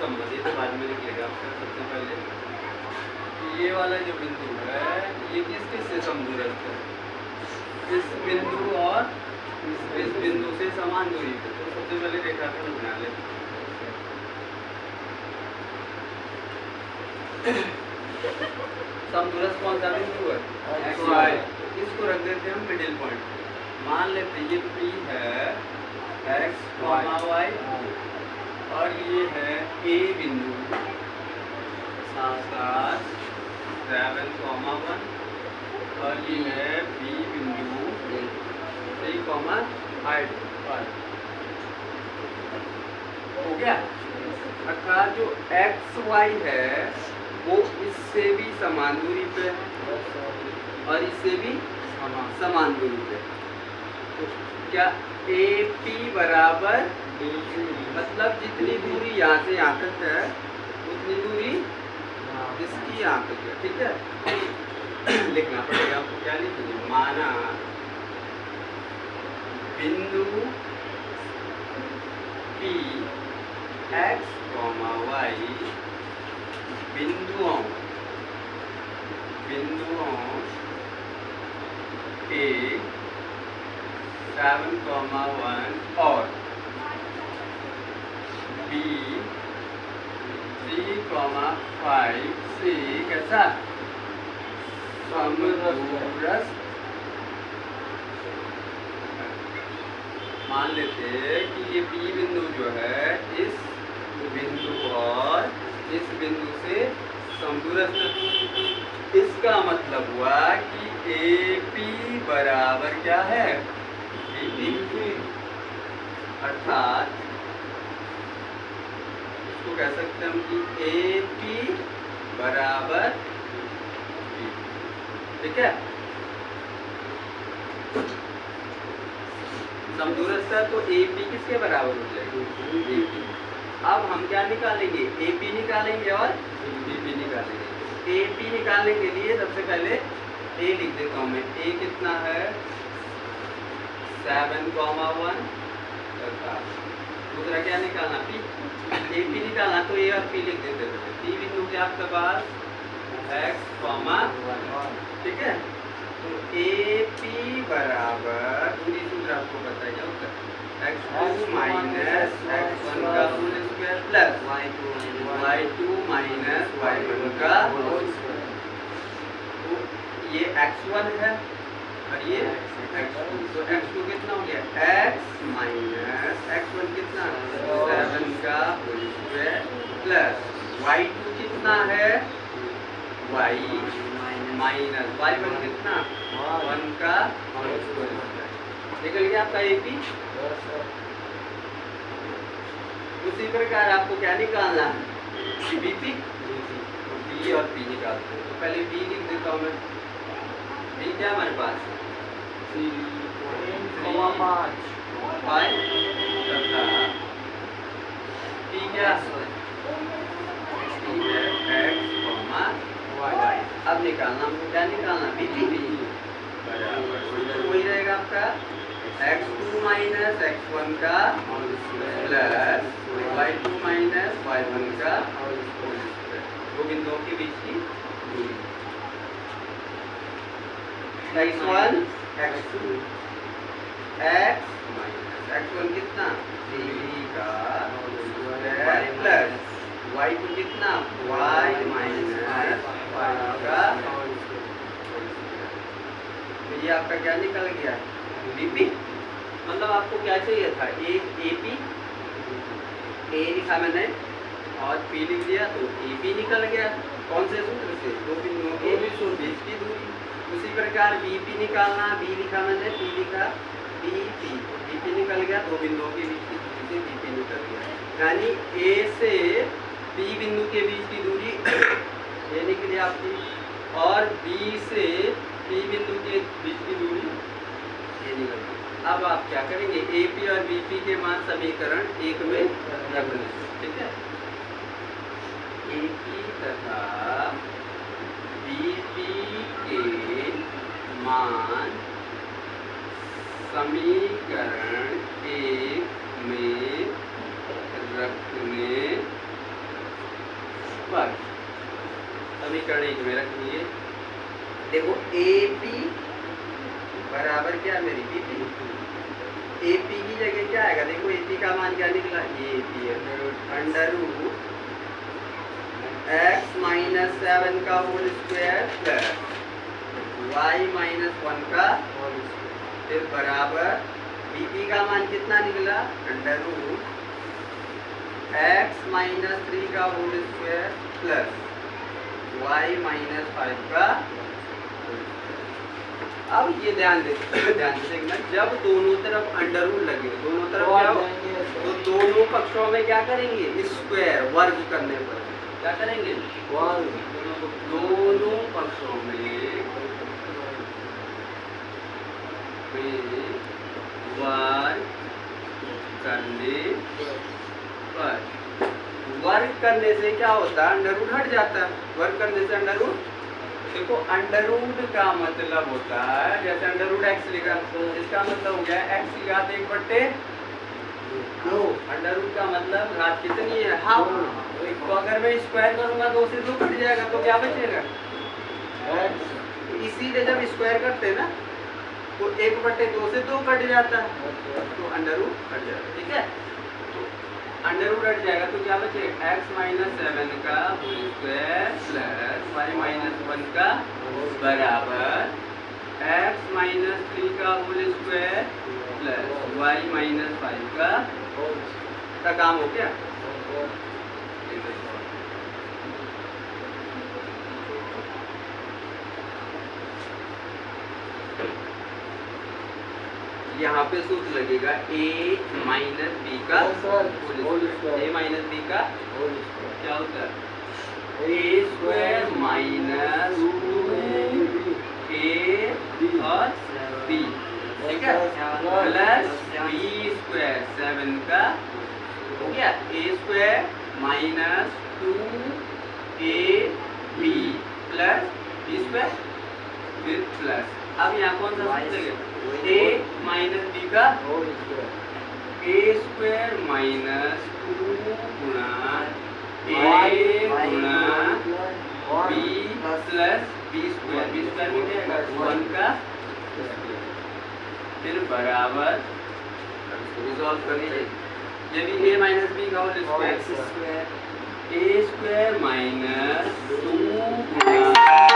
संबंध, ये तो बाद में लिखिएगा आपका। सबसे पहले ये वाला जो बिंदु है ये किससे समदूरस्थ है? इस बिंदु और इस बिंदु से समान दूरी पे। तो सबसे पहले रेखाखंड बना लेते समदूरस्थ कौन सा बिंदु है? X Y. इसको रख देते हैं हम मिडिल पॉइंट। मान लेते हैं ये P है एक्स कॉमा वाई और ये है A बिंदु साथ 7,1 और ये है B बिंदु 3,8 हो गया। अर्थात जो एक्स वाई है वो इससे भी समान दूरी पे है और इससे भी समान दूरी पे। तो क्या AP बराबर मतलब जितनी दूरी यहाँ से यहाँ तक है उतनी दूरी इसकी यहाँ तक है। ठीक है, लिखना पड़ेगा आपको। क्या लिखेंगे? माना बिंदु P एक्स कॉमा वाई बिंदुओं A 7,1 और B 3,5 से कैसा समदूरस्थ। मान लेते हैं कि ये B बिंदु जो है इस बिंदु और इस बिंदु से समदूरस्थ। इसका मतलब हुआ कि AP बराबर क्या है? BP। अर्थात इसको कह सकते हैं हम कि AP बराबर B। ठीक है, समदूरस्थ है तो AP किसके बराबर हो जाएगी? BP। अब हम क्या निकालेंगे? AP निकालेंगे और BP निकालेंगे। AP निकालने के लिए सबसे पहले A लिख देता हूँ मैं। A कितना है? 7,1। दूसरा क्या निकालना? P। AP निकालना तो A और P लिख देते थे। P बिंदु क्या आपके पास? x, ठीक है। तो AP बराबर दूरी सूत्र आपको बताइए उत्तर x2 माइनस x1 का whole square plus y2 minus y1 का होल स्क्वायर। तो ये x1 है और ये x2। तो x2 कितना हो गया? x माइनस x1 कितना? 7 का होल स्क्वायर प्लस y2 कितना है? y माइनस y1 कितना? 1 का होल स्क्वायर। निकल गया आपका AP। उसी प्रकार आपको क्या निकालना है? BP। B और P निकालते हैं। तो पहले B लिख देता हूँ मैं। B क्या हमारे पास? 3,5 तथा P क्या? y। अब निकालना हमको क्या निकालना? BP बराबर वही रहेगा आपका x2 माइनस x1 का प्लस y2 माइनस y1 का दो बिंदुओं के बीच की दूरी। x1 x2 x minus x1 कितना? 3 का प्लस y2 कितना? y माइनस y का। तो ये आपका क्या निकल गया? BP। मतलब आपको क्या चाहिए था? एक AP A लिखा मैंने और P लिख दिया तो AP निकल गया। कौन से सूत्र से? दो बिंदुओं के बीच की दूरी। उसी प्रकार BP निकालना। B लिखा मैंने, P लिखा BP। BP निकल गया, दो बिंदुओं के बीच की दूरी से BP निकल गया। यानी A से B बिंदु के बीच की दूरी ये निकली आपकी और B से P बिंदु के बीच की दूरी ये निकल गई। अब आप क्या करेंगे? AP और BP के मान समीकरण 1 में रख दें। ठीक है, AP तथा BP के मान समीकरण 1 में रखने वर्ग समीकरण 1 में रखिए। देखो AP बराबर क्या मेरी BP। AP की जगह क्या आएगा? देखो AP का मान क्या निकला? AP under root x minus 7 का whole square plus y minus 1 का होल स्क्वायर, फिर बराबर BP का मान कितना निकला? अंडर रूट x माइनस 3 का whole square plus y minus 5 का। अब ये ध्यान से देखना, जब दोनों तरफ अंडर रूट लगे, दोनों तरफ क्या हो, तो दोनों पक्षों में क्या करेंगे? स्क्वायर वर्ग करने पर क्या करेंगे? वर्ग। दोनों पक्षों में वर्ग करने पर, वर्ग करने से क्या होता है? अंडर रूट हट जाता है। वर्ग करने से अंडर रूट, देखो अंडर रूट का मतलब होता है, जैसे अंडर रूट एक्स लिखा, इसका मतलब हो गया एक्स की घात 1/2। अंडर रूट का मतलब घात कितनी है? हाफ। तो अगर मैं स्क्वायर करूंगा 2 से 2 कट जाएगा, तो क्या बचेगा? इसीलिए जब स्क्वायर करते हैं ना, तो 1/2 से 2 कट जाता है, तो अंडर रूट कट जाएगा। ठीक है, तो अंडर रूट हट जाएगा तो क्या बचेगा? x माइनस 7 का whole square plus y minus 1 का बराबर x माइनस 3 का whole square plus y minus 5 का काम हो गया। यहाँ पे सूत्र लगेगा a माइनस बी का whole square. a minus b का होल स्क्वायर क्या होता है? a स्क्वायर माइनस 2a और b, ठीक है, प्लस b स्क्वायर 7 का हो गया। a square minus 2ab plus b square, फिर प्लस। अब यहाँ कौन सा सूत्र लगेगा? a माइनस बी का whole square, a square minus 2 गुणा a गुणा b plus b square, b square में क्या आएगा? 1 का, फिर बराबर रिजॉल्व कर लीजिए। ये भी a माइनस बी का whole square, a square minus 2 गुणा